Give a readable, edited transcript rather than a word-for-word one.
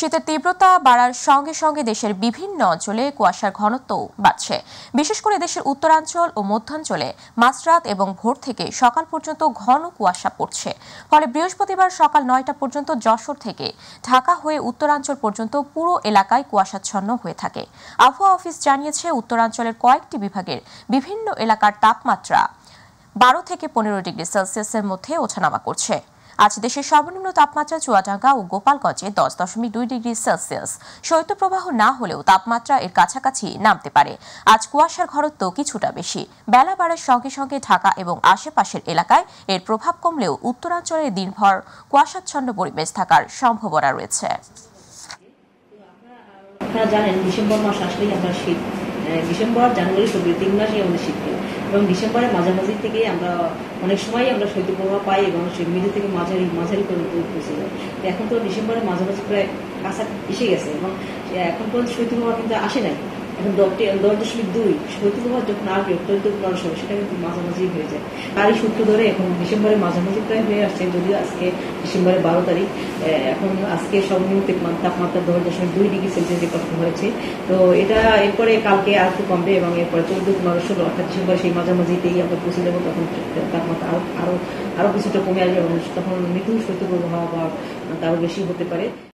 শীতের তীব্রতা বাড়ার সঙ্গে সঙ্গে দেশের বিভিন্ন অঞ্চলে কুয়াশার ঘনত্ব বাড়ছে। বিশেষ করে দেশের উত্তরাঞ্চল ও মধ্যাঞ্চলে মাঝরাত এবং ভোর থেকে সকাল পর্যন্ত ঘন কুয়াশা পড়ছে। ফলে বৃহস্পতিবার সকাল ৯টা পর্যন্ত যশোর থেকে ঢাকা হয়ে উত্তরাঞ্চল পর্যন্ত পুরো এলাকায় কুয়াশাচ্ছন্ন হয়ে থাকে। আবহাওয়া অফিস জানিয়েছে, উত্তরাঞ্চলের কয়েকটি বিভাগের বিভিন্ন এলাকার তাপমাত্রা 12 থেকে 15 ডিগ্রি সেলসিয়াসের মধ্যে ওঠানামা করছে। আজ দেশের সর্বনিম্ন তাপমাত্রা চুয়াডাঙ্গা ও গোপালগঞ্জে 10.2 ডিগ্রি সেলসিয়াস। শৈত্যপ্রবাহ না হলেও তাপমাত্রা এর কাছাকাছি নামতে পারে। আজ কুয়াশার ঘনত্ব কিছুটা বেশি। বেলা বাড়ার সঙ্গে সঙ্গে ঢাকা এবং আশেপাশের এলাকায় এর প্রভাব কমলেও উত্তরাঞ্চলে দিনভর কুয়াশাচ্ছন্ন পরিবেশ থাকার সম্ভাবনা রয়েছে। আপনারা জানেন ডিসেম্বর মাস আসলেই আমরা শীত, ডিসেম্বর জানুয়ারি ফেব্রুয়ারি 3 মাসই আমাদের শীতকাল এবং ডিসেম্বরের মাঝামাঝি থেকে আমরা অনেক সময় আমরা শৈত্যপ্রবাহ পাই এবং মৃদু থেকে মাঝারি পর্যন্ত পৌঁছে যায়। এখন তো ডিসেম্বরের মাঝামাঝি প্রায় কাছা এসে গেছে এবং এখন পর্যন্ত শৈত্যপ্রবাহ কিন্তু আসে নাই। এখন 10.2 শৈত্যপ্রবাহ যখন আসবে 14-15 সময় সেটা কিন্তু মাঝামাঝি হয়ে যায়। তারই সূত্র ধরে এখন ডিসেম্বরের মাঝামাঝি প্রায় হয়ে আসছে, যদিও আজকে ডিসেম্বরের 12 তারিখ। এখন আজকে সর্বনিম্ন তাপমাত্রা 10.2 ডিগ্রি সেলসিয়াস রেকর্ড হয়েছে। তো এটা এরপরে কালকে আর একটু কমবে এবং এরপরে 14-15-16 অর্থাৎ ডিসেম্বর সেই মাঝামাঝিতেই আমরা পৌঁছে যাবো। তখন তাপমাত্রা আরো কিছুটা কমে আসবে এবং তখন মৃদু শৈত্যপ্রবাহ বা তারও বেশি হতে পারে।